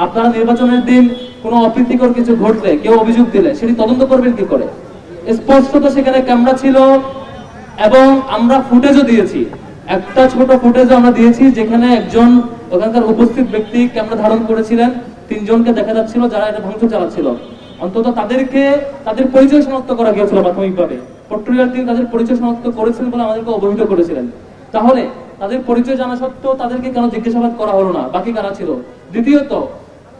আপনারা নির্বাচনের দিন কোনো অপ্রীতিকর কিছু ঘটলে কেউ অভিযোগ দিলে সেটি তদন্ত করবেন কি করে? স্পষ্টত সেখানে ক্যামেরা ছিল এবং আমরা ফুটেজও দিয়েছি, একটা ছোট ফুটেজও আমরা দিয়েছি যেখানে একজন ওখানকার উপস্থিত ব্যক্তি ক্যামেরা ধারণ করেছিলেন, 3 জনকে দেখা যাচ্ছিল যারা এটা ভাঙচুর চালাচ্ছিল। অন্তত তাদের পরিচয় শনাক্ত করা গিয়েছিল প্রাথমিকভাবে, পট্টরিয়ার টিম তাদের পরিচয় শনাক্ত করেছেন বলে আমাদেরকে অবহিত করেছিলেন। তাহলে তাদের পরিচয় জানা সত্ত্বেও তাদেরকে কেন জিজ্ঞাসাবাদ করা হলো না? বাকি কারা ছিল? দ্বিতীয়ত,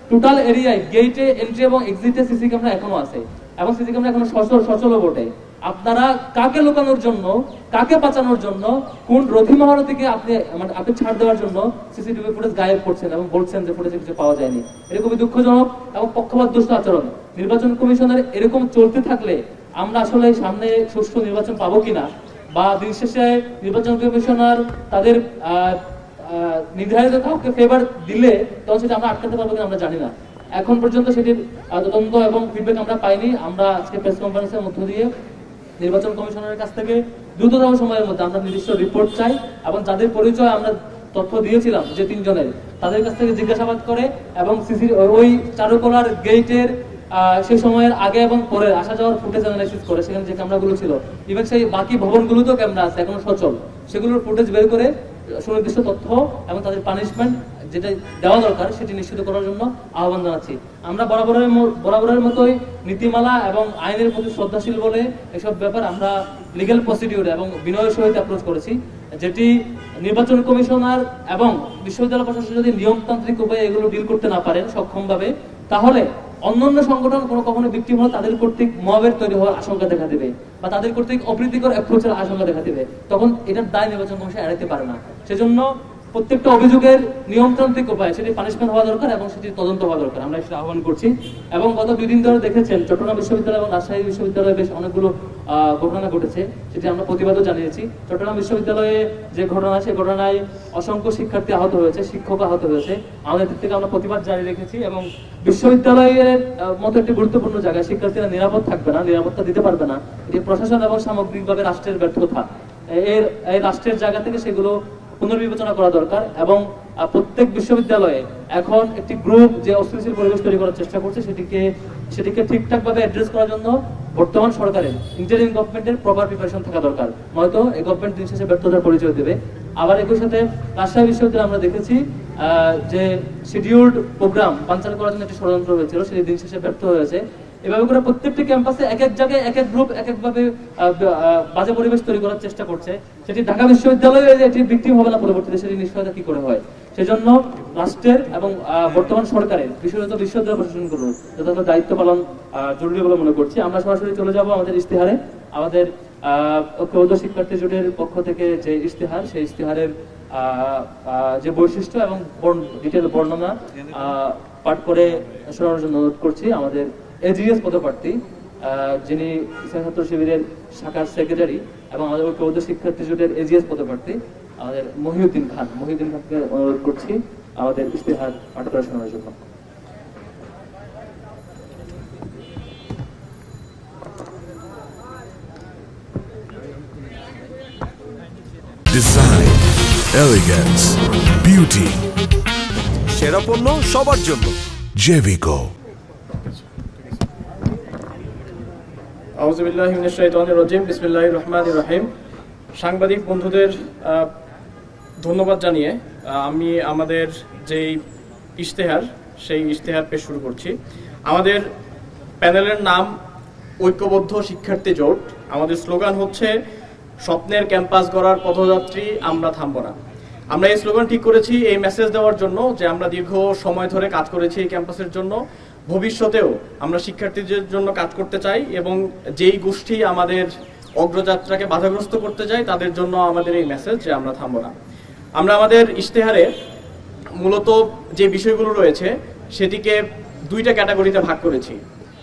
টোটাল এরিয়ায় গেটে এন্ট্রি এবং এক্সিটে সিসি ক্যামেরা এখনো আছে এবং সিসি ক্যামেরা এখনো সচলও বটে। আপনারা কাকে লুকানোর জন্য, কাকে বাঁচানোর জন্য, কোন রথি মহারথীকে আপনি ছাড় দেওয়ার জন্য সিসিটিভি ফুটেজ গায়েব করছেন এবং বলছেন যে ফুটেজে কিছু পাওয়া যায়নি? এরকমই দুঃখজনক এবং পক্ষপাতদুষ্ট আচরণ। নির্বাচন কমিশনের এরকম চলতে থাকলে আমরা আসলে সামনে সুষ্ঠু নির্বাচন পাবো কিনা, বা দিন শেষে নির্বাচন কমিশনার তাদের নির্ধারিত কাউকে ফেভার দিলে তখন সেটা আমরা আটকাতে পারবো কিনা আমরা জানি না। এখন পর্যন্ত সেটির তদন্ত এবং ফিডব্যাক আমরা পাইনি। আমরা আজকে প্রেস কনফারেন্সের মধ্য দিয়ে নির্বাচন কমিশনারের কাছ থেকে দ্রুততম সময়ের মধ্যে আমরা নির্দিষ্ট রিপোর্ট চাই এবং যাদের পরিচয় আমরা তথ্য দিয়েছিলাম যে 3 জনের, তাদের কাছ থেকে জিজ্ঞাসাবাদ করে এবং ওই চারুকলার গেটের সেই সময়ের আগে এবং পরে আসা যাওয়ার ফুটেজ অ্যানালাইসিস করে সেখানে যে ক্যামেরাগুলো ছিল, ইভেন সেই বাকি ভবনগুলোতেও ক্যামেরা আছে এখনো সচল, সেগুলোর ফুটেজ বের করে সুনির্দিষ্ট তথ্য এবং তাদের পানিশমেন্ট যেটা দেওয়া দরকার সেটি নিশ্চিত করার জন্য আহ্বান জানাচ্ছি। আমরা বরাবরের মতোই নীতিমালা এবং আইনের প্রতি শ্রদ্ধাশীল বলে এসব ব্যাপার আমরা লিগ্যাল প্রসিডিউর এবং বিনয়ের সহিত অ্যাপ্রোচ করেছি, যেটি নির্বাচন কমিশনার এবং বিশ্ববিদ্যালয় প্রশাসন যদি নিয়মতান্ত্রিক উপায়ে এগুলো ডিল করতে না পারেন সক্ষমভাবে, তাহলে অন্যান্য সংগঠন কখনো ভিকটিম হলে তাদের কর্তৃক মবের তৈরি হওয়ার আশঙ্কা দেখা দেবে বা তাদের কর্তৃক অপ্রীতিকর অ্যাপ্রোচের আশঙ্কা দেখা দেবে, তখন এটার দায় নির্বাচন কমিশন এড়াতে পারে না। সেজন্য প্রত্যেকটা অভিযোগের নিয়মতান্ত্রিক উপায় সেটি পানিশমেন্ট হওয়া দরকার এবং সেটি তদন্ত হওয়া দরকার, আমরা সেটা আহ্বান করছি। এবং গত 2 দিন ধরে দেখেছেন চট্টগ্রাম বিশ্ববিদ্যালয় এবং রাজশাহী বিশ্ববিদ্যালয়ে বেশ অনেকগুলো ঘটনা ঘটেছে, সেটি আমরা প্রতিবাদও জানিয়েছি। চট্টগ্রাম বিশ্ববিদ্যালয়ে যে ঘটনা, সেই ঘটনায় অসংখ্য শিক্ষার্থী আহত হয়েছে, শিক্ষক আহত হয়েছে, আমাদের দিক থেকে আমরা প্রতিবাদ জারি রেখেছি। এবং বিশ্ববিদ্যালয়ের মতো একটি গুরুত্বপূর্ণ জায়গায় শিক্ষার্থীরা নিরাপদ থাকবে না, নিরাপত্তা দিতে পারবে না, এটি প্রশাসন এবং সামগ্রিকভাবে রাষ্ট্রের ব্যর্থতা। এই রাষ্ট্রের জায়গা থেকে সেগুলো পুনর্বিবেচনা করা দরকার। এবং প্রত্যেক বিশ্ববিদ্যালয়ে এখন একটি গ্রুপ যে অস্থিতিশীল পরিবেশ তৈরি করার চেষ্টা করছে সেটিকে ঠিকঠাক ভাবে অ্যাড্রেস করার জন্য বর্তমান সরকারের ইন্টারিম গভর্নমেন্টের প্রপার প্রিপারেশন থাকা দরকার, নয়তো এই গভর্নমেন্ট দিন শেষে ব্যর্থতার পরিচয় দেবে। আবার একই সাথে রাজশাহী বিশ্ববিদ্যালয়ে আমরা দেখেছি যে শিডিউলড প্রোগ্রাম বানচাল করার জন্য একটি ষড়যন্ত্র হয়েছিল, সেটি দিন শেষে ব্যর্থ হয়েছে। এভাবে করে প্রত্যেকটি ক্যাম্পাসে এক এক জায়গায় এক এক গ্রুপ এক একভাবে বাজে পরিবেশ তৈরি করার চেষ্টা করছে, সেটি ঢাকা বিশ্ববিদ্যালয়ে এটি ভিকটিম হবে না, পরবর্তীতে সেটি নিশ্চয়তা কি করে হয়। সেজন্য রাষ্ট্রের এবং বর্তমান সরকারের বিশেষত বিশ্ববিদ্যালয় প্রশাসনগুলোর যথাযথ দায়িত্ব পালন জরুরি বলে মনে করছি। আমরা সরাসরি চলে যাব আমাদের ইশতেহারে। আমাদের ঐক্যবদ্ধ শিক্ষার্থী জোটের পক্ষ থেকে যে ইশতেহার, সেই ইশতেহারের যে বৈশিষ্ট্য এবং ডিটেল বর্ণনা পাঠ করে শোনানোর জন্য অনুরোধ করছি আমাদের এজিএস পদপ্রার্থী, যিনি ইসলামী ছাত্র শিবিরের শাখার সেক্রেটারি এবং আমাদের ঐক্যবদ্ধ শিক্ষার্থী জোটের এজিএস পদপ্রার্থী আমাদের মহিউদ্দিন খানকে অনুরোধ করছি আমাদের ইশতেহার পাঠ করে শোনানোর জন্য। ডিজাইন, এলিগেন্স, বিউটি, সেরা পণ্য সবার জন্য জেভিকো। আউযু বিল্লাহি মিনাশ শাইতানির রাজিম, বিসমিল্লাহির রহমানির রহিম। সাংবাদিক বন্ধুদের ধন্যবাদ জানিয়ে আমি আমাদের যেই ইশতেহার, সেই ইশতেহার পেশ শুরু করছি। আমাদের প্যানেলের নাম ঐক্যবদ্ধ শিক্ষার্থী জোট। আমাদের স্লোগান হচ্ছে স্বপ্নের ক্যাম্পাস গড়ার পথযাত্রী, আমরা থামব না। আমরা এই স্লোগান ঠিক করেছি এই মেসেজ দেওয়ার জন্য যে আমরা দীর্ঘ সময় ধরে কাজ করেছি এই ক্যাম্পাসের জন্য, ভবিষ্যতেও আমরা শিক্ষার্থীদের জন্য কাজ করতে চাই এবং যেই গোষ্ঠী আমাদের অগ্রযাত্রাকে বাধাগ্রস্ত করতে চায় তাদের জন্য আমাদের এই মেসেজ যে আমরা থামব না। আমরা আমাদের ইশতেহারে মূলত যে বিষয়গুলো রয়েছে সেটিকে 2টা ক্যাটাগরিতে ভাগ করেছি।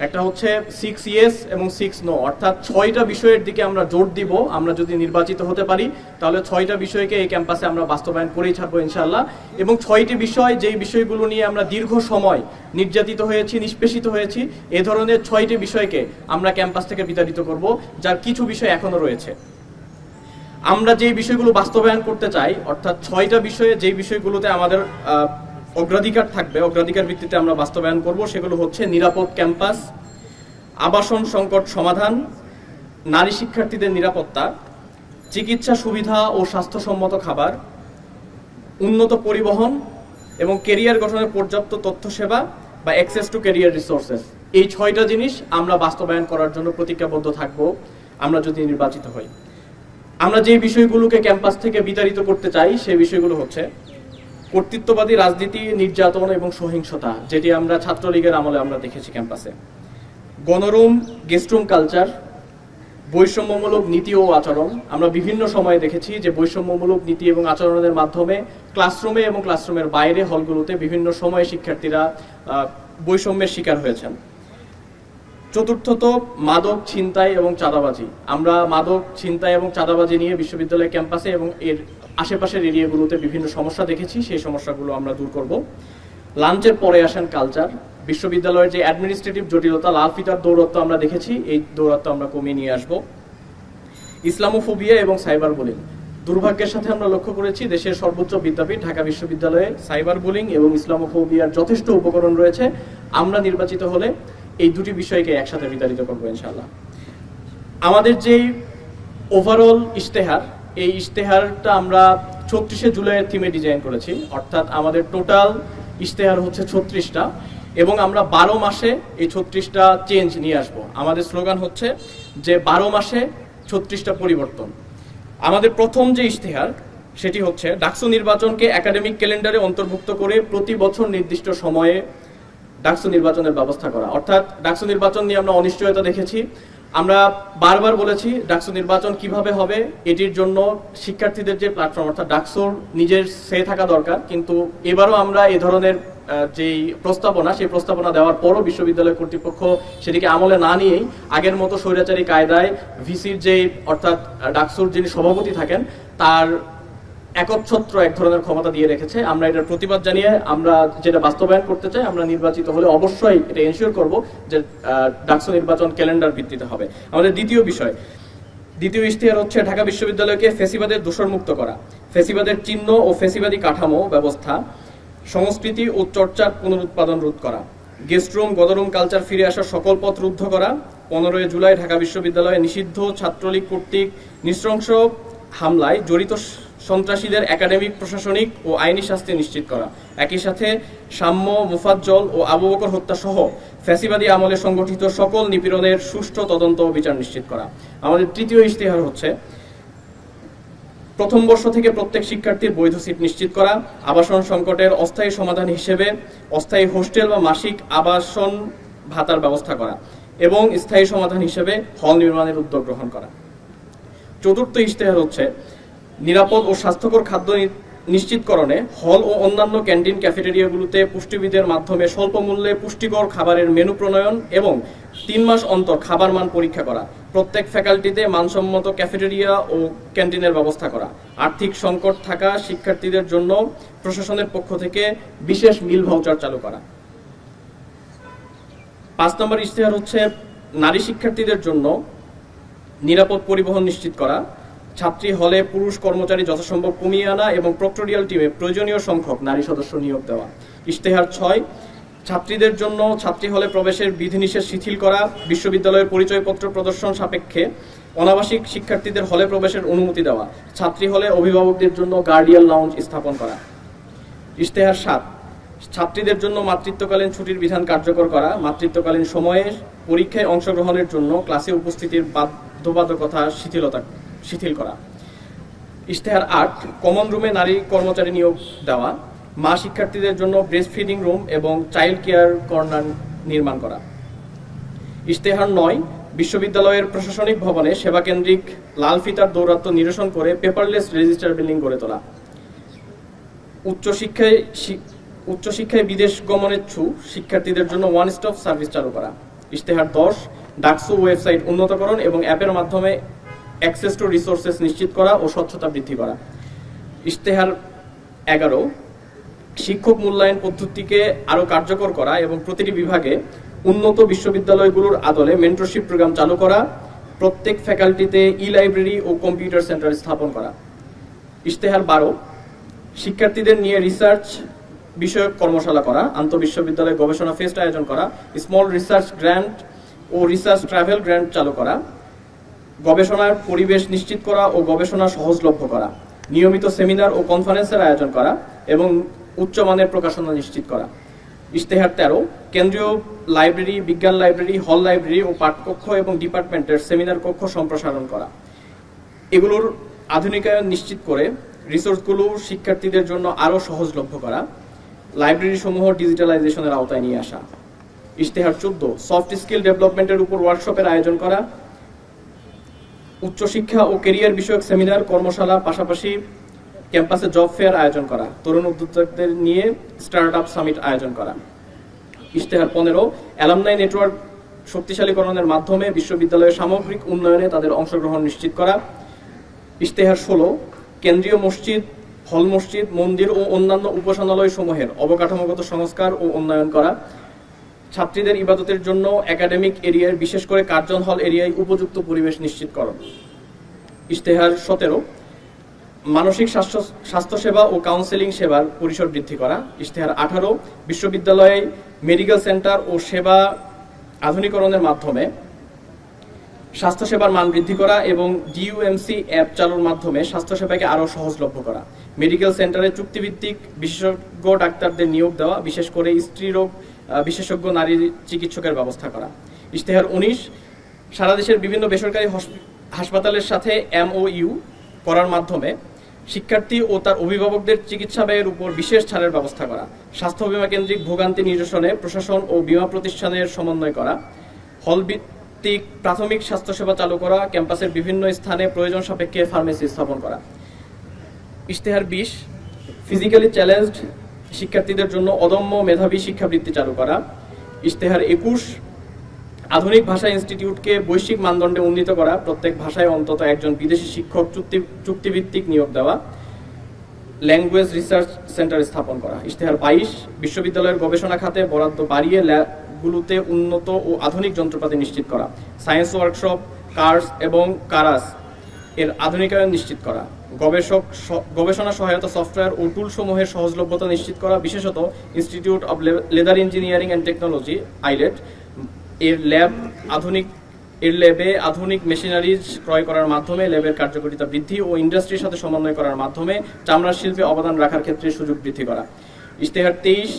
একটা হচ্ছে 6 ইয়েস এবং 6 নো, অর্থাৎ 6টা বিষয়ের দিকে আমরা জোর দিব। আমরা যদি নির্বাচিত হতে পারি তাহলে 6টা বিষয়কে এই ক্যাম্পাসে আমরা বাস্তবায়ন করেই ছাড়বো ইনশাআল্লাহ। এবং 6টি বিষয়, যেই বিষয়গুলো নিয়ে আমরা দীর্ঘ সময় নির্যাতিত হয়েছি, নিষ্পেষিত হয়েছি, এ ধরনের 6টি বিষয়কে আমরা ক্যাম্পাস থেকে বিতাড়িত করব, যার কিছু বিষয় এখনো রয়েছে। আমরা যেই বিষয়গুলো বাস্তবায়ন করতে চাই, অর্থাৎ 6টা বিষয়ে যেই বিষয়গুলোতে আমাদের অগ্রাধিকার থাকবে, অগ্রাধিকার ভিত্তিতে আমরা বাস্তবায়ন করব, সেগুলো হচ্ছে নিরাপদ ক্যাম্পাস, আবাসন সংকট সমাধান, নারী শিক্ষার্থীদের নিরাপত্তা, চিকিৎসা সুবিধা ও স্বাস্থ্যসম্মত খাবার, উন্নত পরিবহন এবং ক্যারিয়ার গঠনের পর্যাপ্ত তথ্য সেবা বা অ্যাক্সেস টু ক্যারিয়ার রিসোর্সেস। এই 6টা জিনিস আমরা বাস্তবায়ন করার জন্য প্রতিজ্ঞাবদ্ধ থাকব আমরা যদি নির্বাচিত হই। আমরা যে বিষয়গুলোকে ক্যাম্পাস থেকে বিতাড়িত করতে চাই সেই বিষয়গুলো হচ্ছে কর্তৃত্ববাদী রাজনীতি, নির্যাতন এবং সহিংসতা, যেটি আমরা ছাত্রলীগের আমলে আমরা দেখেছি ক্যাম্পাসে, গণরুম গেস্টরুম কালচার, বৈষম্যমূলক নীতি ও আচরণ। আমরা বিভিন্ন সময়ে দেখেছি যে বৈষম্যমূলক নীতি এবং আচরণের মাধ্যমে ক্লাসরুমে এবং ক্লাসরুমের বাইরে হলগুলোতে বিভিন্ন সময়ে শিক্ষার্থীরা বৈষম্যের শিকার হয়েছেন। চতুর্থত মাদক, ছিনতাই এবং চাঁদাবাজি। আমরা মাদক, ছিনতাই এবং চাঁদাবাজি নিয়ে বিশ্ববিদ্যালয় ক্যাম্পাসে এবং এর আশেপাশের এরিয়াগুলোতে বিভিন্ন সমস্যা দেখেছি, সেই সমস্যাগুলো আমরা দূর করব। লাঞ্চের পরে আসেন কালচার। বিশ্ববিদ্যালয়ের যে অ্যাডমিনিস্ট্রেটিভ জটিলতা, লাল ফিতার দৌরত্ব আমরা দেখেছি, এই দৌরত্ব আমরা কমিয়ে নিয়ে আসব। ইসলামোফোবিয়া এবং সাইবার বুলিং। দুর্ভাগ্যের সাথে আমরা লক্ষ্য করেছি দেশের সর্বোচ্চ বিদ্যাপীঠ ঢাকা বিশ্ববিদ্যালয়ে সাইবার বুলিং এবং ইসলামোফোবিয়ার যথেষ্ট উপকরণ রয়েছে। আমরা নির্বাচিত হলে এই দুটি বিষয়কে একসাথে বিতাড়িত করবো ইনশাআল্লাহ। আমাদের যেই ওভারঅল ইশতেহার, এই ইশতেহারটা আমরা ৩৬শে জুলাইয়ের থিমে ডিজাইন করেছি, অর্থাৎ আমাদের টোটাল ইশতেহার হচ্ছে ৩৬টা এবং আমরা 12 মাসে এই ৩৬টা চেঞ্জ নিয়ে আসব। আমাদের স্লোগান হচ্ছে যে 12 মাসে ৩৬টা পরিবর্তন। আমাদের প্রথম যে ইশতেহার সেটি হচ্ছে ডাকসু নির্বাচনকে একাডেমিক ক্যালেন্ডারে অন্তর্ভুক্ত করে প্রতি বছর নির্দিষ্ট সময়ে ডাকসু নির্বাচনের ব্যবস্থা করা। অর্থাৎ ডাকসু নির্বাচন নিয়ে আমরা অনিশ্চয়তা দেখেছি। আমরা বারবার বলেছি ডাকসু নির্বাচন কিভাবে হবে, এটির জন্য শিক্ষার্থীদের যে প্ল্যাটফর্ম অর্থাৎ ডাকসুর নিজের সে থাকা দরকার। কিন্তু এবারও আমরা এই ধরনের যেই প্রস্তাবনা, সেই প্রস্তাবনা দেওয়ার পরও বিশ্ববিদ্যালয় কর্তৃপক্ষ সেটিকে আমলে না নিয়েই আগের মতো স্বৈরাচারী কায়দায় ভিসির যে অর্থাৎ ডাকসুর যিনি সভাপতি থাকেন তার একচ্ছত্র এক ধরনের ক্ষমতা দিয়ে রেখেছে। আমরা এটার প্রতিবাদ জানিয়ে আমরা যেটা বাস্তবায়ন করতে চাই, আমরা নির্বাচিত হলে অবশ্যই এটা এনশিওর করব যে ডাকসু নির্বাচন ক্যালেন্ডার ভিত্তিতে হবে। আমাদের দ্বিতীয় ইশতেহার হচ্ছে ঢাকা বিশ্ববিদ্যালয়কে ফ্যাসিবাদের দোষরমুক্ত করা, ফ্যাসিবাদের চিহ্ন ও ফ্যাসিবাদী কাঠামো ব্যবস্থা, সংস্কৃতি ও চর্চার পুনরুৎপাদন রোধ করা, গেস্টরুম গণরুম কালচার ফিরে আসার সকল পথ রুদ্ধ করা, 15 জুলাই ঢাকা বিশ্ববিদ্যালয়ে নিষিদ্ধ ছাত্রলীগ কর্তৃক নৃশংস হামলায় জড়িত সন্ত্রাসীদের একাডেমিক, প্রশাসনিক ও আইনি শাস্তি নিশ্চিত করা, একই সাথে সাম্য, মুফাজ্জল ও আবু বকর হত্যা সহ ফ্যাসিবাদী আমলে সংগঠিত সকল নিপীড়নের সুষ্ঠু তদন্ত ও বিচার নিশ্চিত করা। আমাদের তৃতীয় ইশতেহার হচ্ছে প্রথম বর্ষ থেকে প্রত্যেক শিক্ষার্থীর বৈধ সিট নিশ্চিত করা, আবাসন সংকটের অস্থায়ী সমাধান হিসেবে অস্থায়ী হোস্টেল বা মাসিক আবাসন ভাতার ব্যবস্থা করা এবং স্থায়ী সমাধান হিসেবে হল নির্মাণের উদ্যোগ গ্রহণ করা। চতুর্থ ইশতেহার হচ্ছে নিরাপদ ও স্বাস্থ্যকর খাদ্য নিশ্চিতকরণে হল ও অন্যান্য ক্যান্টিন ক্যাফেটেরিয়াগুলোতে পুষ্টিবিদের মাধ্যমে স্বল্প মূল্যে পুষ্টিকর খাবারের মেনু প্রণয়ন এবং 3 মাস অন্তর খাবার মান পরীক্ষা করা, প্রত্যেক ফ্যাকাল্টিতে মানসম্মত ক্যাফেটেরিয়া ও ক্যান্টিনের ব্যবস্থা করা, আর্থিক সংকট থাকা শিক্ষার্থীদের জন্য প্রশাসনের পক্ষ থেকে বিশেষ মিল ভাউচার চালু করা। 5 নম্বর ইশতেহার হচ্ছে নারী শিক্ষার্থীদের জন্য নিরাপদ পরিবহন নিশ্চিত করা, ছাত্রী হলে পুরুষ কর্মচারী যথাসম্ভব কমিয়ে আনা এবং প্রক্টোরিয়াল টিমে প্রয়োজনীয় সংখ্যক নারী সদস্য নিয়োগ দেওয়া। ইশতেহার 6 ছাত্রীদের জন্য ছাত্রী হলে প্রবেশের বিধিনিষেধ শিথিল করা, বিশ্ববিদ্যালয়ের পরিচয়পত্র প্রদর্শন সাপেক্ষে অনাবাসিক শিক্ষার্থীদের হলে প্রবেশের অনুমতি দেওয়া, ছাত্রী হলে অভিভাবকদের জন্য গার্ডিয়ান লাউঞ্জ স্থাপন করা। ইশতেহার 7 ছাত্রীদের জন্য মাতৃত্বকালীন ছুটির বিধান কার্যকর করা, মাতৃত্বকালীন সময়ে পরীক্ষায় অংশগ্রহণের জন্য ক্লাসে উপস্থিতির বাধ্যবাধকতা শিথিল করা। ইশতেহার 8 কমন রুমে নারী কর্মচারী নিয়োগ দেওয়া, মা শিক্ষার্থীদের জন্য ব্রেস্ট ফিডিং রুম এবং চাইল্ড কেয়ার কর্নার নির্মাণ করা। ইশতেহার 9 বিশ্ববিদ্যালয়ের প্রশাসনিক ভবনে সেবাকেন্দ্রিক লাল ফিতার দৌরাত্ম্য নিরসন করে পেপারলেস রেজিস্টার বিল্ডিং গড়ে তোলা। উচ্চশিক্ষায় বিদেশ গমনেচ্ছু শিক্ষার্থীদের জন্য ওয়ান স্টপ সার্ভিস চালু করা। ইশতেহার 10 ডাকসু ওয়েবসাইট উন্নতকরণ এবং অ্যাপের মাধ্যমে অ্যাক্সেস টু রিসোর্সেস নিশ্চিত করা ও স্বচ্ছতা বৃদ্ধি করা। ইশতেহার 11 শিক্ষক মূল্যায়ন পদ্ধতিকে আরও কার্যকর করা এবং প্রতিটি বিভাগে উন্নত বিশ্ববিদ্যালয়গুলোর আদলে মেন্টরশিপ প্রোগ্রাম চালু করা, প্রত্যেক ফ্যাকাল্টিতে ই-লাইব্রেরি ও কম্পিউটার সেন্টার স্থাপন করা। ইশতেহার 12 শিক্ষার্থীদের নিয়ে রিসার্চ বিষয়ক কর্মশালা করা, আন্তঃবিশ্ববিদ্যালয় গবেষণা ফেস্ট আয়োজন করা, স্মল রিসার্চ গ্র্যান্ট ও রিসার্চ ট্রাভেল গ্র্যান্ট চালু করা, গবেষণার পরিবেশ নিশ্চিত করা ও গবেষণা সহজলভ্য করা, নিয়মিত সেমিনার ও কনফারেন্সের আয়োজন করা এবং উচ্চমানের প্রকাশনা নিশ্চিত করা। ইশতেহার 13, কেন্দ্রীয় লাইব্রেরি, বিজ্ঞান লাইব্রেরি, হল লাইব্রেরি ও পাঠকক্ষ এবং ডিপার্টমেন্টের সেমিনার কক্ষ সম্প্রসারণ করা। এগুলোর আধুনিকায়ন নিশ্চিত করে রিসোর্সগুলো শিক্ষার্থীদের জন্য আরও সহজলভ্য করা, লাইব্রেরি সমূহ ডিজিটালাইজেশনের আওতায় নিয়ে আসা। ইশতেহার 14, সফট স্কিল ডেভেলপমেন্টের উপর ওয়ার্কশপের আয়োজন করা, উচ্চশিক্ষা ও ক্যারিয়ার বিষয়ক সেমিনার, কর্মশালা, পাশাপাশি ক্যাম্পাসে জব ফেয়ার আয়োজন করা, তরুণ উদ্যোক্তাদের নিয়ে স্টার্ট আপ সামিট আয়োজন করা। ইশতেহার 15, অ্যালামনাই নেটওয়ার্ক শক্তিশালীকরণের মাধ্যমে বিশ্ববিদ্যালয়ের সামগ্রিক উন্নয়নে তাদের অংশগ্রহণ নিশ্চিত করা। ইশতেহার 16, কেন্দ্রীয় মসজিদ, হল মসজিদ, মন্দির ও অন্যান্য উপাসনালয় সমূহের অবকাঠামোগত সংস্কার ও উন্নয়ন করা, ছাত্রীদের ইবাদতের জন্য একাডেমিক এরিয়ায় বিশেষ করে কার্জন হল এরিয়ায় উপযুক্ত পরিবেশ নিশ্চিতকরণ। ইশতেহার 17, মানসিক স্বাস্থ্যসেবা ও কাউন্সেলিং সেবার পরিসর বৃদ্ধি করা। ইশতেহার 18, বিশ্ববিদ্যালয়ে মেডিকেল সেন্টার ও সেবা আধুনিকরণের মাধ্যমে স্বাস্থ্যসেবার মান বৃদ্ধি করা এবং ডিইউএমসি অ্যাপ চালুর মাধ্যমে স্বাস্থ্যসেবাকে আরও সহজলভ্য করা। মেডিকেল সেন্টারে চুক্তিভিত্তিক বিশেষজ্ঞ ডাক্তারদের নিয়োগ দেওয়া, বিশেষ করে স্ত্রীরোগ বিশেষজ্ঞ নারী চিকিৎসকের ব্যবস্থা করা। ইশতেহার 19, সারা দেশের বিভিন্ন বেসরকারি হাসপাতালের সাথে MOU করার মাধ্যমে শিক্ষার্থী ও তার অভিভাবকদের চিকিৎসা ব্যয়ের উপর বিশেষ ছাড়ের ব্যবস্থা করা, স্বাস্থ্য বীমা কেন্দ্রিক ভোগান্তি নিরসনে প্রশাসন ও বীমা প্রতিষ্ঠানের সমন্বয় করা, হল ভিত্তিক প্রাথমিক স্বাস্থ্যসেবা চালু করা, ক্যাম্পাসের বিভিন্ন স্থানে প্রয়োজন সাপেক্ষে ফার্মেসি স্থাপন করা। ইশতেহার 20, ফিজিক্যালি চ্যালেঞ্জড শিক্ষার্থীদের জন্য অদম্য মেধাবী শিক্ষাবৃত্তি চালু করা। ইশতেহার 21, আধুনিক ভাষা ইনস্টিটিউটকে বৈশ্বিক মানদণ্ডে উন্নীত করা, প্রত্যেক ভাষায় অন্তত একজন বিদেশি শিক্ষক চুক্তিভিত্তিক নিয়োগ দেওয়া, ল্যাঙ্গুয়েজ রিসার্চ সেন্টার স্থাপন করা। ইশতেহার 22, বিশ্ববিদ্যালয়ের গবেষণা খাতে বরাদ্দ বাড়িয়ে ল্যাবগুলোতে উন্নত ও আধুনিক যন্ত্রপাতি নিশ্চিত করা, সায়েন্স ওয়ার্কশপ, কার্স এবং কারাস এর আধুনিকায়ন নিশ্চিত করা, গবেষণা সহায়তা সফটওয়্যার ও টুলসমূহের সহজলভ্যতা নিশ্চিত করা, বিশেষত institute of leather engineering and technology eyelet এর ল্যাবে আধুনিক মেশিনারিজ ক্রয় করার মাধ্যমে ল্যাবের কার্যকারিতা বৃদ্ধি ও ইন্ডাস্ট্রির সাথে সমন্বয় করার মাধ্যমে চামড়ার শিল্পে অবদান রাখার ক্ষেত্রে সুযোগ বৃদ্ধি করা। ইশতেহার 23,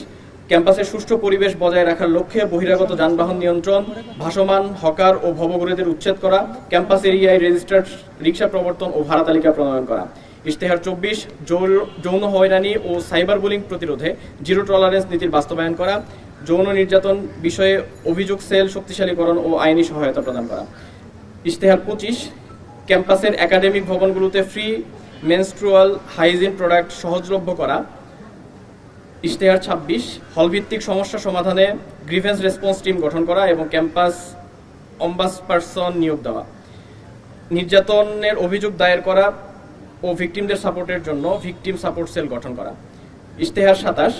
ক্যাম্পাসের সুষ্ঠু পরিবেশ বজায় রাখার লক্ষ্যে বহিরাগত যানবাহন নিয়ন্ত্রণ, ভাসমান হকার ও ভবঘুরেদের উচ্ছেদ করা, ক্যাম্পাস এরিয়ায় রেজিস্টার্ড রিক্সা প্রবর্তন ও ভাড়া তালিকা প্রণয়ন করা। ইশতেহার 24, যৌন হয়রানি ও সাইবার বুলিং প্রতিরোধে জিরো টলারেন্স নীতির বাস্তবায়ন করা, যৌন নির্যাতন বিষয়ে অভিযোগ সেল শক্তিশালীকরণ ও আইনি সহায়তা প্রদান করা। ইশতেহার 25, ক্যাম্পাসের একাডেমিক ভবনগুলোতে ফ্রি মেনস্ট্রুয়াল হাইজিন প্রোডাক্ট সহজলভ্য করা। ইশতেহার 26, হলভিত্তিক সমস্যা সমাধানে গ্রিভেন্স রেসপন্স টিম গঠন করা এবং ক্যাম্পাস অম্বাসপারসন নিয়োগ দেওয়া, নির্যাতনের অভিযোগ দায়ের করা ও ভিকটিমদের সাপোর্টের জন্য ভিকটিম সাপোর্ট সেল গঠন করা। ইশতেহার 27,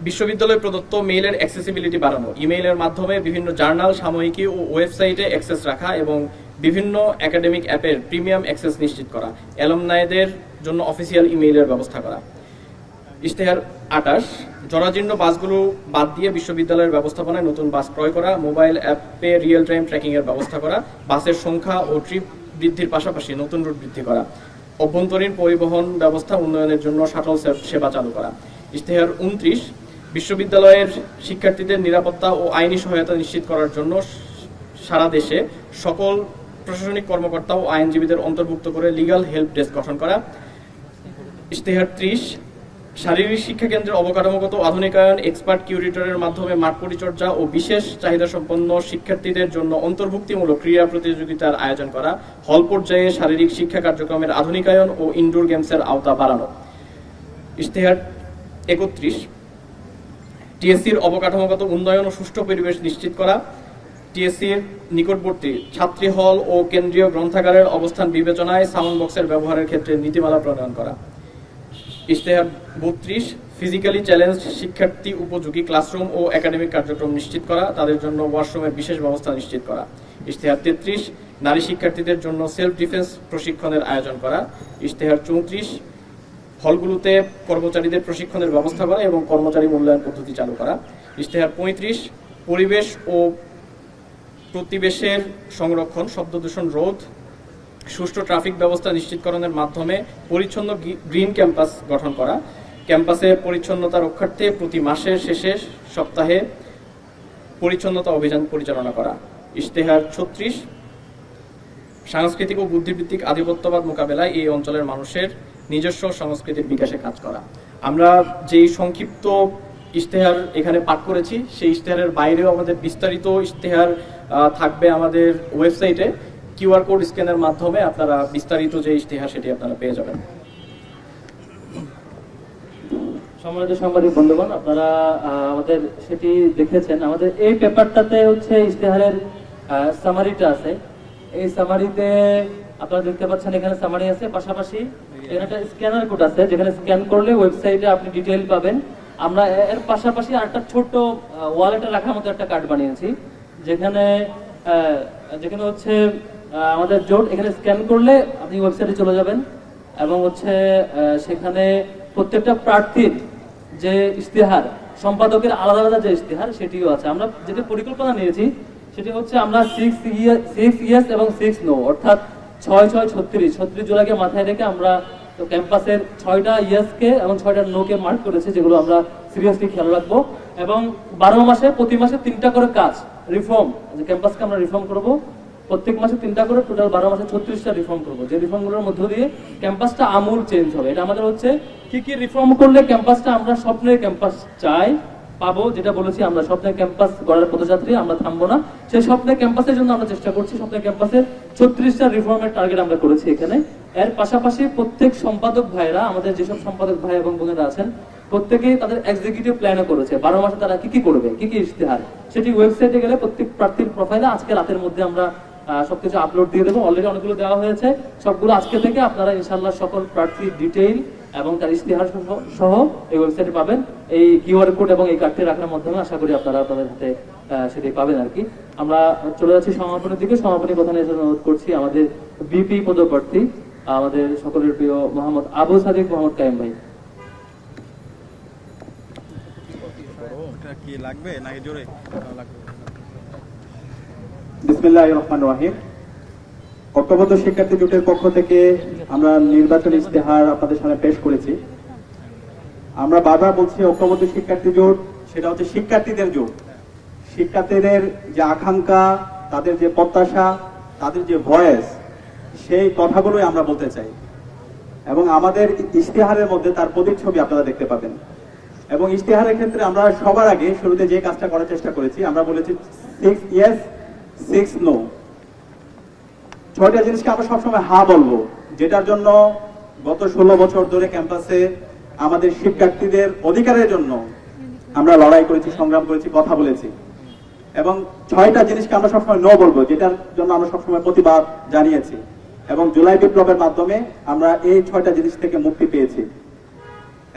বিশ্ববিদ্যালয় প্রদত্ত মেইলের অ্যাক্সেসিবিলিটি বাড়ানো, ইমেইলের মাধ্যমে বিভিন্ন জার্নাল, সাময়িকী ও ওয়েবসাইটে অ্যাক্সেস রাখা এবং বিভিন্ন একাডেমিক অ্যাপের প্রিমিয়াম অ্যাক্সেস নিশ্চিত করা, অ্যালুমনাইদের জন্য অফিসিয়াল ইমেইলের ব্যবস্থা করা। ইশতেহার 28, জরাজীর্ণ বাসগুলো বাদ দিয়ে বিশ্ববিদ্যালয়ের ব্যবস্থাপনায় নতুন বাস ক্রয় করা, মোবাইল অ্যাপে রিয়েল টাইম ট্র্যাকিংয়ের ব্যবস্থা করা, বাসের সংখ্যা ও ট্রিপ বৃদ্ধির পাশাপাশি নতুন রুট বৃদ্ধি করা, অভ্যন্তরীণ পরিবহন ব্যবস্থা উন্নয়নের জন্য শাটল সেবা চালু করা। ইশতেহার 29, বিশ্ববিদ্যালয়ের শিক্ষার্থীদের নিরাপত্তা ও আইনি সহায়তা নিশ্চিত করার জন্য সারা দেশে সকল প্রশাসনিক কর্মকর্তা ও আইনজীবীদের অন্তর্ভুক্ত করে লিগ্যাল হেল্প ডেস্ক গঠন করা। ইশতেহার 30, শারীরিক শিক্ষা কেন্দ্রের অবকাঠামোগত আধুনিকায়ন, এক্সপার্ট কিউরেটরের মাধ্যমে মাঠ পরিচর্যা ও বিশেষ চাহিদা সম্পন্ন শিক্ষার্থীদের জন্য অন্তর্ভুক্তিমূলক ক্রীড়া প্রতিযোগিতার আয়োজন করা, হল পর্যায়ে শারীরিক শিক্ষা কার্যক্রমের আধুনিকায়ন ও ইনডোর গেমসের আওতা বাড়ানো। ইশতেহার 31, টিএসসির অবকাঠামোগত উন্নয়ন ও সুষ্ঠু পরিবেশ নিশ্চিত করা, টিএসসির নিকটবর্তী ছাত্রী হল ও কেন্দ্রীয় গ্রন্থাগারের অবস্থান বিবেচনায় সাউন্ড বক্সের ব্যবহারের ক্ষেত্রে নীতিমালা প্রণয়ন করা। ইশতেহার 32, ফিজিক্যালি চ্যালেঞ্জড শিক্ষার্থী উপযোগী ক্লাসরুম ও একাডেমিক কার্যক্রম নিশ্চিত করা, তাদের জন্য ওয়াশরুমের বিশেষ ব্যবস্থা নিশ্চিত করা। ইশতেহার 33, নারী শিক্ষার্থীদের জন্য সেলফ ডিফেন্স প্রশিক্ষণের আয়োজন করা। ইশতেহার 34, হলগুলোতে কর্মচারীদের প্রশিক্ষণের ব্যবস্থা করা এবং কর্মচারী মূল্যায়ন পদ্ধতি চালু করা। ইশতেহার 35 পরিবেশ ও প্রতিবেশের সংরক্ষণ, শব্দ দূষণ রোধ, সুষ্ঠু ট্রাফিক ব্যবস্থা নিশ্চিতকরণের মাধ্যমে পরিচ্ছন্ন গ্রিন ক্যাম্পাস গঠন করা। ক্যাম্পাসে পরিচ্ছন্নতা রক্ষার্থে প্রতি মাসের শেষে সপ্তাহে পরিচ্ছন্নতা অভিযান পরিচালনা করা। ইশতেহার 36 সাংস্কৃতিক ও বুদ্ধিবৃত্তিক আধিপত্যবাদ মোকাবেলায় এই অঞ্চলের মানুষের নিজস্ব সংস্কৃতির বিকাশে কাজ করা। আমরা যেই সংক্ষিপ্ত ইশতেহার এখানে পাঠ করেছি, সেই ইশতেহারের বাইরেও আমাদের বিস্তারিত ইশতেহার থাকবে আমাদের ওয়েবসাইটে। কিউআর কোড স্ক্যানের মাধ্যমে আপনারা বিস্তারিত যে ইশতেহার সেটি আপনারা পেয়ে যাবেন। সম্মানিত সাংবাদিক বন্ধুগণ, আপনারা আমাদের সেটি দেখেছেন। আমাদের এই পেপারটাতে হচ্ছে ইশতেহারের সামারিটা আছে। এই সামারিতে আপনারা দেখতে পাচ্ছেন এখানে সামারি আছে, পাশাপাশি এখানে একটা স্ক্যানার কোড আছে, যেখানে স্ক্যান করলে ওয়েবসাইটে আপনি ডিটেইল পাবেন। আমরা এর পাশাপাশি আরেকটা ছোট ওয়ালেটে রাখার মতো একটা কার্ড বানিয়েছি, যেখানে হচ্ছে আমাদের জোট। এখানে স্ক্যান করলে আপনি ওয়েবসাইটে চলে যাবেন এবং হচ্ছে সেখানে প্রত্যেকটা প্রার্থীর যে ইশতেহার, সম্পাদকের আলাদা আলাদা যে ইশতেহার সেটিও আছে। আমরা যেটা পরিকল্পনা নিয়েছি সেটি হচ্ছে আমরা 6 ইয়ার্স এবং 6 নো, অর্থাৎ 6-6-36 জুলাইকে মাথায় রেখে আমরা তো ক্যাম্পাসের 6টা ইয়ার্সকে এবং 6টা নোকে মার্ক করেছে, যেগুলো আমরা সিরিয়াসলি খেয়াল রাখবো। এবং 12 মাসে প্রতি মাসে 3টা করে কাজ রিফর্ম, যে ক্যাম্পাসকে আমরা রিফর্ম করব প্রত্যেক মাসে 3টা করে, টোটাল 12 মাসে 36টা রিফর্ম করব, যে রিফর্মগুলোর মধ্য দিয়ে ক্যাম্পাসটা আমূল চেঞ্জ হবে। এটা আমাদের হচ্ছে কি কি রিফর্ম করলে ক্যাম্পাসটা আমরা স্বপ্নের ক্যাম্পাস চাই পাবো, যেটা বলেছি আমরা স্বপ্নের ক্যাম্পাস গড়ার পথযাত্রী, আমরা থামবো না। সেই স্বপ্নের ক্যাম্পাসের জন্য আমরা চেষ্টা করছি। স্বপ্নের ক্যাম্পাসের 36টা রিফর্মের টার্গেট আমরা করেছি এখানে। এর পাশাপাশি প্রত্যেক সম্পাদক ভাইরা, আমাদের যেসব সম্পাদক ভাই এবং বোনেরা আছেন, প্রত্যেকেই তাদের এক্সিকিউটিভ প্ল্যানও করেছে। 12 মাসে তারা কি কি করবে, কি কি ইশতেহার, সেটি ওয়েবসাইটে গেলে প্রত্যেক প্রার্থীর প্রোফাইলে আজকে রাতের মধ্যে আমরা সবকিছু আপলোড দিয়ে দেবো। অলরেডি অনেকগুলো দেওয়া হয়েছে, সবগুলো আজকে থেকে আপনারা ইনশাআল্লাহ সকল প্রার্থীর ডিটেইল এবং তার ইশতেহার সহ এই ওয়েবসাইটে পাবেন। এই কিউআর কোড এবং এই কার্ডটি রাখার মাধ্যমে আশা করি আপনারা আপনাদের হাতে সেটি পাবেন আর কি। আমরা চলে যাচ্ছি সমাপনের দিকে। সমাপনী কথা নিয়ে অনুরোধ করছি আমাদের বিপি পদপ্রার্থী, আমাদের সকলের প্রিয় মোহাম্মদ আবু সাদিক মোহাম্মদ কায়েম ভাই। কি লাগবে নাকি জোরে লাগবে? বিসমিল্লাহির রহমানির রহিম। ঐক্যবদ্ধ শিক্ষার্থী জোটের পক্ষ থেকে আমরা নির্বাচনী ইশতেহার আপনাদের সামনে পেশ করেছি। আমরা বারবার বলছি, ঐক্যবদ্ধ শিক্ষার্থী জোট সেটা হচ্ছে শিক্ষার্থীদের জোট। শিক্ষার্থীদের যে আকাঙ্ক্ষা, তাদের যে প্রত্যাশা, তাদের যে ভয়েস, সেই কথাগুলোই আমরা বলতে চাই। এবং আমাদের ইশতেহারের মধ্যে তার প্রতিচ্ছবি আপনারা দেখতে পাবেন। এবং ইশতেহারের ক্ষেত্রে আমরা সবার আগে শুরুতে যে কাজটা করার চেষ্টা করেছি, আমরা বলেছি 6 ইয়েস 6 নো। 6টা জিনিসকে আমরা সবসময় হা বলবো, যেটার জন্য গত 16 বছর ধরে ক্যাম্পাসে আমাদের শিক্ষার্থীদের অধিকারের জন্য আমরা লড়াই করেছি, সংগ্রাম করেছি, কথা বলেছি। এবং 6টা জিনিসকে আমরা সবসময় নো বলবো, যেটার জন্য আমরা সবসময় প্রতিবাদ জানিয়েছি। এবং জুলাই বিপ্লবের মাধ্যমে আমরা এই 6টা জিনিস থেকে মুক্তি পেয়েছি।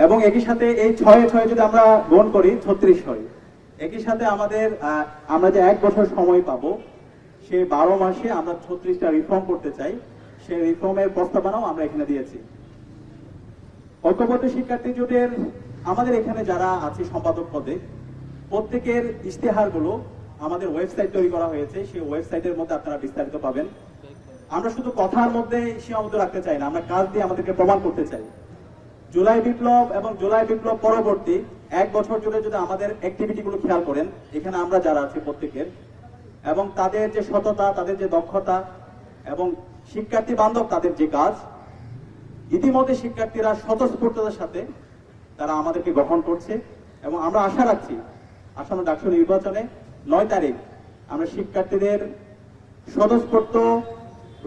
এবং একই সাথে এই 6 যদি আমরা গ্রহণ করি 36 হয়। একই সাথে আমাদের আমরা যে 1 বছর সময় পাবো, সেই 12 মাসে আমরা 36টা রিফর্ম করতে চাই। সেই রিফর্মের প্রস্তাবনাও আমরা এখানে দিয়েছি। ঐক্যবদ্ধ শিক্ষার্থী জোটের আমাদের এখানে যারা আছে সম্পাদক পদে, প্রত্যেকের ইশতেহারগুলো আমাদের ওয়েবসাইট তৈরি করা হয়েছে। সেই ওয়েবসাইটের মধ্যে আপনারা বিস্তারিত পাবেন। আমরা শুধু কথার মধ্যে সীমাবদ্ধ রাখতে চাই না, আমরা কাজ দিয়ে আমাদেরকে প্রমাণ করতে চাই। জুলাই বিপ্লব এবং জুলাই বিপ্লব পরবর্তী 1 বছর জুড়ে যদি আমাদের অ্যাক্টিভিটি গুলো খেয়াল করেন, এখানে আমরা যারা আছি প্রত্যেকের, এবং তাদের যে সততা, তাদের যে দক্ষতা এবং শিক্ষার্থী বান্ধব তাদের যে কাজ, ইতিমধ্যে শিক্ষার্থীরা স্বতঃস্ফূর্ততার সাথে তারা আমাদেরকে গ্রহণ করছে। এবং আমরা আশা রাখছি আসন্ন ডাকসু নির্বাচনে 9 তারিখ আমরা শিক্ষার্থীদের স্বতঃস্ফূর্ত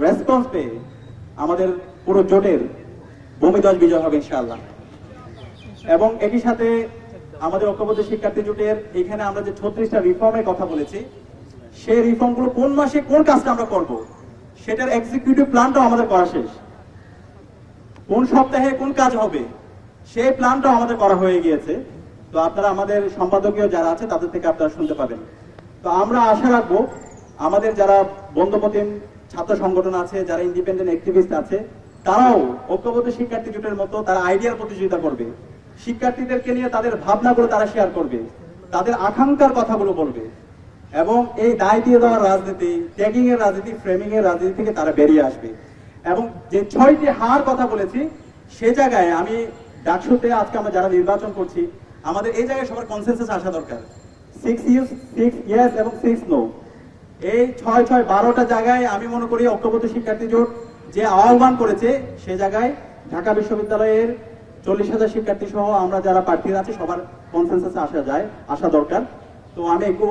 রেসপন্স পেয়ে আমাদের পুরো জোটের ভূমিধ্বজ বিজয় হবে ইনশাআল্লাহ। এবং একই সাথে আমাদের ঐক্যবদ্ধ শিক্ষার্থী জোটের এখানে আমরা যে 36টা রিফর্মের কথা বলেছি, সেই রিফর্মগুলো কোন মাসে কোন কাজটা আমরা করব, সেটার এক্সিকিউটিভ প্ল্যানটাও আমাদের করা শেষ। কোন সপ্তাহে কোন কাজ হবে সেই প্ল্যানটাও আমাদের করা হয়ে গিয়েছে। তো আপনারা আমাদের সম্পাদকীয় যারা আছে তাদের থেকে আপনারা শুনতে পাবেন। তো আমরা আশা রাখবো আমাদের যারা বন্ধুপ্রতিম ছাত্র সংগঠন আছে, যারা ইন্ডিপেন্ডেন্ট অ্যাক্টিভিস্ট আছে, তারাও ঐক্যবদ্ধ শিক্ষার্থী জোটের মতো তারা আইডিয়ার প্রতিযোগিতা করবে, শিক্ষার্থীদেরকে নিয়ে তাদের ভাবনাগুলো তারা শেয়ার করবে, তাদের আকাঙ্ক্ষার কথাগুলো বলবে এবং এই দায় দিয়ে দেওয়ার রাজনীতি, ট্যাগিং এর রাজনীতি, ফ্রেমিং এর রাজনীতি থেকে তারা বেরিয়ে আসবে। এবং যে 6টি হার কথা বলেছি সে জায়গায় আমি ডাকসুতে আজকে আমরা যারা নির্বাচন করছি আমাদের এই জায়গায় সবার কনসেনসাস আসা দরকার। 6 ইয়েস এবং 6 নো, এই 6-6-12টা জায়গায় আমি মনে করি ঐক্যবদ্ধ শিক্ষার্থী জোট যে আহ্বান করেছে সে জায়গায় ঢাকা বিশ্ববিদ্যালয়ের 40,000 শিক্ষার্থী সহ আমরা যারা প্রার্থীরা আছে সবার কনসেনসাসে আসা দরকার। তো আমি একটু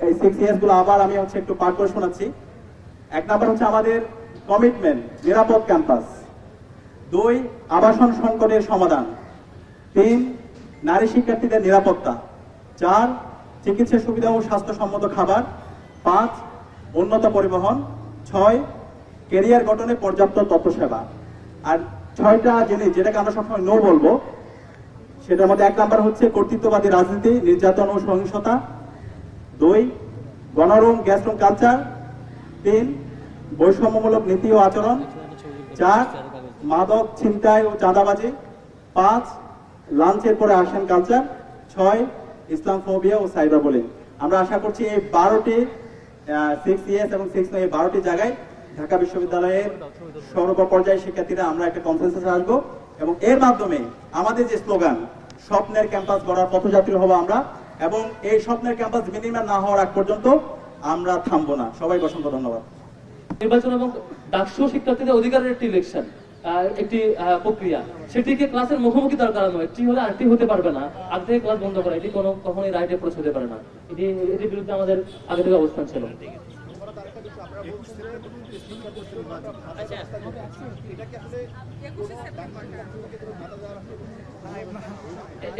এই 6 ইয়ার্স গুলো আবার আমি একটু পাঠ করে শোনাচ্ছি। 1 নাম্বার হচ্ছে আমাদের কমিটমেন্ট, নিরাপদ ক্যাম্পাস। 2, আবাসন সংকটের সমাধান। 3, নারী শিক্ষার্থীদের নিরাপত্তা। 4, চিকিৎসা সুবিধা ও স্বাস্থ্যসম্মত খাবার। 5, উন্নত পরিবহন। 6, ক্যারিয়ার গঠনে পর্যাপ্ত তথ্য সেবা। আর 6টা জিনিস যেটাকে আমরা সবসময় নো বলবো সেটার মধ্যে 1 নাম্বার হচ্ছে কর্তৃত্ববাদী রাজনীতি, নির্যাতন ও সহিংসতা। 2, গণরুম গ্যাসরুম কালচার। 3, বৈষম্যমূলক নীতি ও আচরণ। 4, মাদক ছিনতাই ও চাঁদাবাজি। 5, লাঞ্চের পরে আসেন কালচার। 6, ইসলাম ফোবিয়া ও সাইবার বুলিং। আমরা আশা করছি এই 12টি 6 ইয়েস এবং 6 নো এই 12টি জায়গায় ঢাকা বিশ্ববিদ্যালয়ের সর্বপর্যায়ের শিক্ষার্থীরা আমরা একটা কনসেনসাসে আসবো এবং এর মাধ্যমে আমাদের যে স্লোগান স্বপ্নের ক্যাম্পাস গড়ার পথযাত্রী হবো আমরা, এবং এই স্বপ্নের ক্যাম্পাস মিনিমাম না হওয়ার আগ পর্যন্ত আমরা থামবো না। সবাইকে অসংখ্য ধন্যবাদ। নির্বাচন এবং ডাকসু শিক্ষার্থীদের অধিকারের একটি ইলেকশন, একটি প্রক্রিয়া, সেটিকে ক্লাসের মুখোমুখি দাঁড় করানো, একটি হলে আরেকটি হতে পারবে না, আগে থেকে ক্লাস বন্ধ করা, এটি কখনোই রাইটে প্রশ্ন হতে পারে না। এটির বিরুদ্ধে আমাদের আগে থেকে অবস্থান ছিল।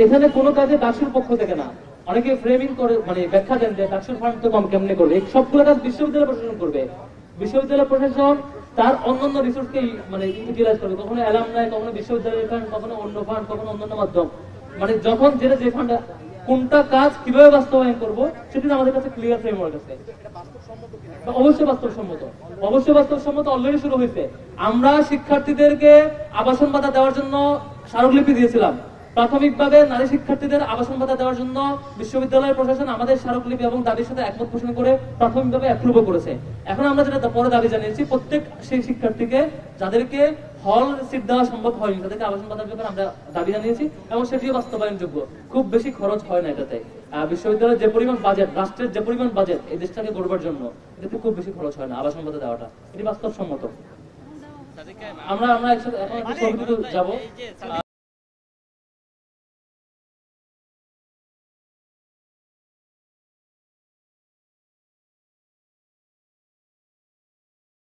এখানে কোনো কাজে ডাকসুর পক্ষ থেকে না, অনেকে ফ্রেমিং করে মানে ব্যাখ্যা দেন যে ডাকসুর ফান্ড তো কম কেমনে করবে, সবগুলো কাজ বিশ্ববিদ্যালয় প্রশাসন করবে। বিশ্ববিদ্যালয় প্রশাসন তার অন্যান্য রিসোর্সকে মানে ইউটিলাইজ করবে, কখনো অ্যালামনাই, কখনো বিশ্ববিদ্যালয়ের ফান্ড, কখনো অন্য ফান্ড, কখনো অন্যান্য মাধ্যম, মানে যখন যেটা যে ফান্ড কোনটা কাজ কিভাবে বাস্তবায়ন করবো সেটি আমাদের কাছে ক্লিয়ার ফ্রেমওয়ার্ক আছে। অবশ্যই বাস্তবসম্মত, অবশ্যই বাস্তবসম্মত অলরেডি শুরু হয়েছে। আমরা শিক্ষার্থীদেরকে আবাসন ভাতা দেওয়ার জন্য স্মারকলিপি দিয়েছিলাম। প্রাথমিকভাবে নারী শিক্ষার্থীদের আবাসন ভাতা দেওয়ার জন্য বিশ্ববিদ্যালয় প্রশাসন আমাদের স্মারকলিপি এবং দাবির সাথে একমত পোষণ করে প্রাথমিকভাবে অ্যাপ্রুভও করেছে। এখন আমরা যেটা পরে দাবি জানিয়েছি, প্রত্যেক সেই শিক্ষার্থীকে যাদেরকে হল সিট দেওয়া সম্ভব হয়নি তাদেরকে আবাসন ভাতার ব্যাপারে আমরা দাবি জানিয়েছি এবং সেটিও বাস্তবায়নযোগ্য। খুব বেশি খরচ হয় না এটাতে। বিশ্ববিদ্যালয়ের যে পরিমাণ বাজেট, রাষ্ট্রের যে পরিমাণ বাজেট এই দেশটাকে গড়বার জন্য, এটাতে খুব বেশি খরচ হয় না আবাসন ভাতা দেওয়াটা, এটি বাস্তবসম্মত। আমরা একসাথে এখন যাবো।